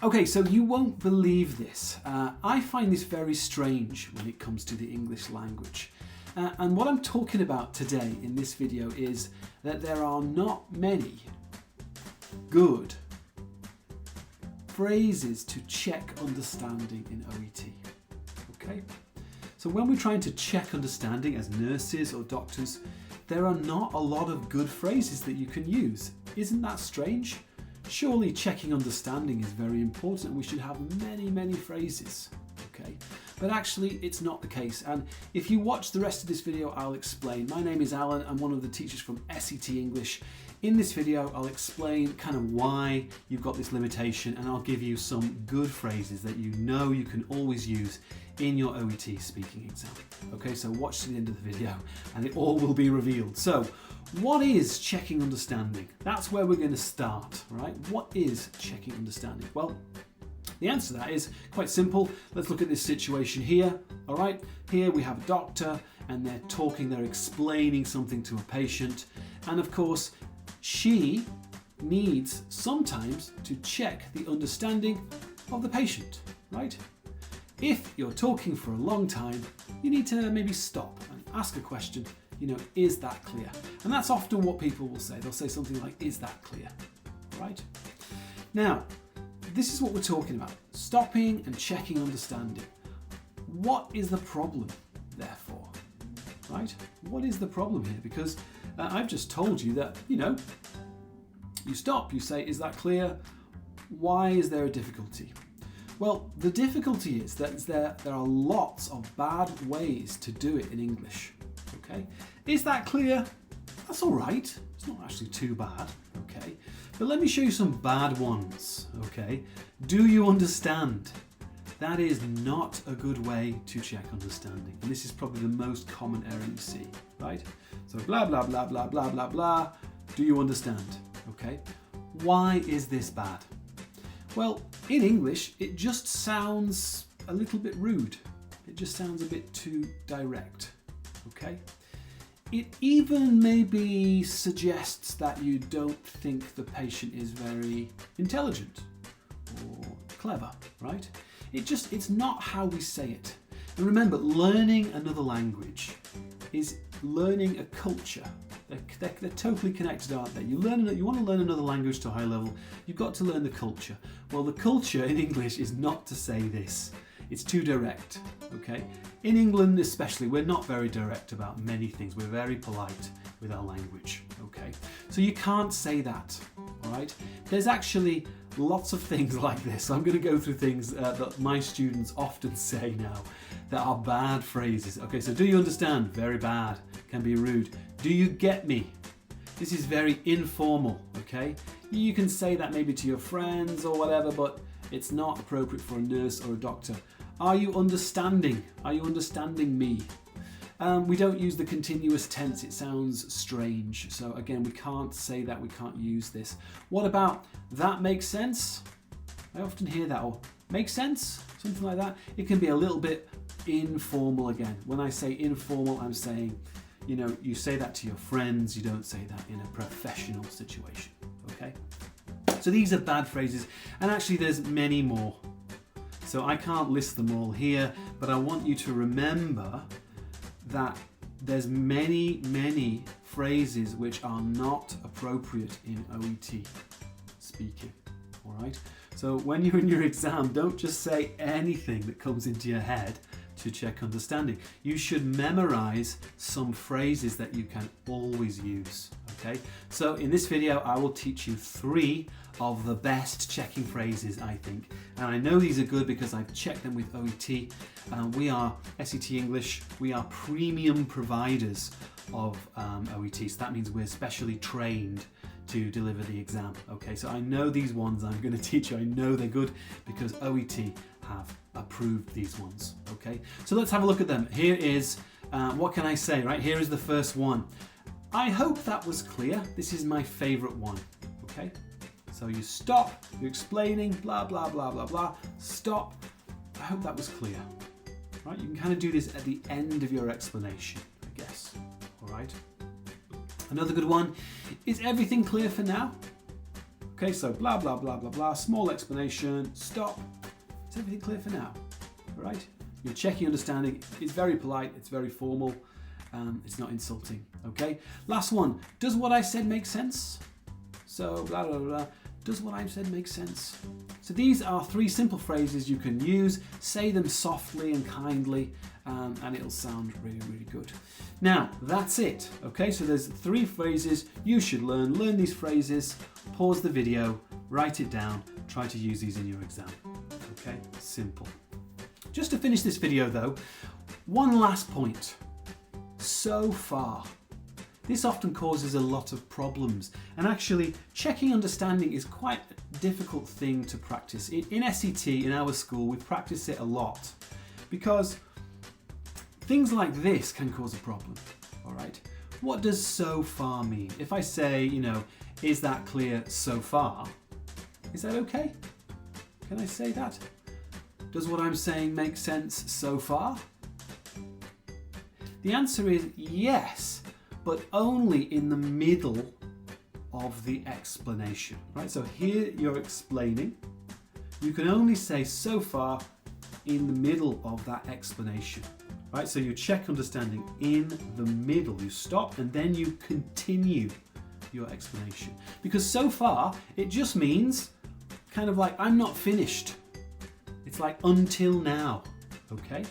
Okay, so you won't believe this. I find this very strange when it comes to the English language. And what I'm talking about today in this video is that there are not many good phrases to check understanding in OET. Okay? So when we're trying to check understanding as nurses or doctors, there are not a lot of good phrases that you can use. Isn't that strange? Surely checking understanding is very important and we should have many phrases, okay? But actually it's not the case, and if you watch the rest of this video I'll explain. My name is Alan, I'm one of the teachers from SET English. In this video I'll explain kind of why you've got this limitation, and I'll give you some good phrases that you know you can always use in your OET speaking exam. Okay, so watch to the end of the video and it all will be revealed. So, what is checking understanding? That's where we're going to start, right? What is checking understanding? Well, the answer to that is quite simple. Let's look at this situation here. All right, here we have a doctor and they're talking, they're explaining something to a patient. And of course, she needs sometimes to check the understanding of the patient, right? If you're talking for a long time, you need to maybe stop and ask a question. You know, is that clear? And that's often what people will say. They'll say something like, is that clear? Right? Now, this is what we're talking about. Stopping and checking understanding. What is the problem, therefore? Right? What is the problem here? Because I've just told you that, you know, you stop, you say, is that clear? Why is there a difficulty? Well, the difficulty is that there are lots of bad ways to do it in English. Okay, is that clear? That's all right. It's not actually too bad. Okay, but let me show you some bad ones. Okay, do you understand? That is not a good way to check understanding, and this is probably the most common error you see. Right? So blah blah blah blah blah blah blah. Do you understand? Okay, why is this bad? Well, in English, it just sounds a little bit rude. It just sounds a bit too direct. Okay? It even maybe suggests that you don't think the patient is very intelligent or clever, right? It's not how we say it. And remember, learning another language is learning a culture. They're totally connected, aren't they? You want to learn another language to a high level, you've got to learn the culture. Well, the culture in English is not to say this. It's too direct, okay? In England especially, we're not very direct about many things. We're very polite with our language, okay? So you can't say that, all right? There's actually lots of things like this. I'm going to go through things that my students often say now that are bad phrases. Okay, so do you understand? Very bad. Can be rude. Do you get me? This is very informal, okay? You can say that maybe to your friends or whatever, but it's not appropriate for a nurse or a doctor. Are you understanding? Are you understanding me? We don't use the continuous tense. It sounds strange. So again, we can't say that. We can't use this. What about that makes sense? I often hear that, or makes sense? Something like that. It can be a little bit informal again. When I say informal, I'm saying, you know, you say that to your friends. You don't say that in a professional situation. Okay? So these are bad phrases, and actually there's many more. So I can't list them all here, but I want you to remember that there's many phrases which are not appropriate in OET speaking, all right? So when you're in your exam, don't just say anything that comes into your head to check understanding. You should memorize some phrases that you can always use, okay? So in this video, I will teach you 3 of the best checking phrases, I think. And I know these are good because I've checked them with OET. We are SET English, we are premium providers of OET. So that means we're specially trained to deliver the exam, okay? So I know these ones I'm gonna teach you, I know they're good because OET have approved these ones, okay? So let's have a look at them. Here is, what can I say, right? Here is the first one. I hope that was clear. This is my favorite one, okay? So you stop, you're explaining, blah, blah, blah, blah, blah. Stop. I hope that was clear, right? You can kind of do this at the end of your explanation, I guess, all right? Another good one, is everything clear for now? Okay, so blah, blah, blah, blah, blah, small explanation, stop. Is everything clear for now? All right? You're checking understanding. It's very polite, it's very formal, it's not insulting, okay? Last one, does what I said make sense? So blah, blah, blah, does what I've said make sense? So these are 3 simple phrases you can use. Say them softly and kindly, and it'll sound really, really good. Now, that's it, okay? So there's 3 phrases you should learn. Learn these phrases, pause the video, write it down, try to use these in your exam, okay? Simple. Just to finish this video though, one last point. So far. This often causes a lot of problems, and actually checking understanding is quite a difficult thing to practice. In SET, in our school, we practice it a lot because things like this can cause a problem, all right? What does so far mean? If I say, you know, is that clear so far? Is that okay? Can I say that? Does what I'm saying make sense so far? The answer is yes, but only in the middle of the explanation, right? So here you're explaining. You can only say so far in the middle of that explanation, right? So you check understanding in the middle. You stop and then you continue your explanation. Because so far, it just means kind of like, I'm not finished. It's like until now, okay?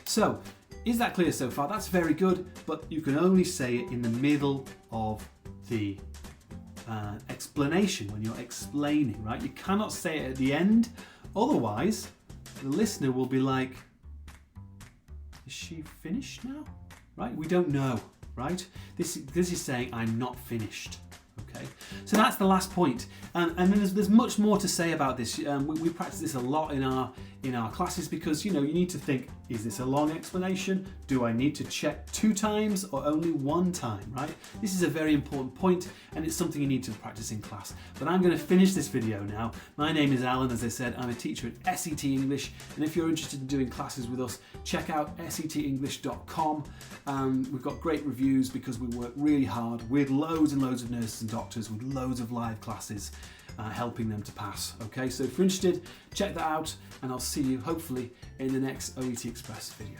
So, is that clear so far? That's very good, but you can only say it in the middle of the explanation, when you're explaining, right? You cannot say it at the end, otherwise the listener will be like, is she finished now? Right? We don't know, right? This is saying I'm not finished. Okay, so that's the last point, and then there's much more to say about this. We practice this a lot in our classes because you need to think: is this a long explanation? Do I need to check 2 times or only 1 time? Right? This is a very important point, and it's something you need to practice in class. But I'm going to finish this video now. My name is Alan. As I said, I'm a teacher at SET English, and if you're interested in doing classes with us, check out setenglish.com. We've got great reviews because we work really hard with loads and loads of nurses and doctors with loads of live classes helping them to pass. Okay, so if you're interested, check that out, and I'll see you hopefully in the next OET Express video.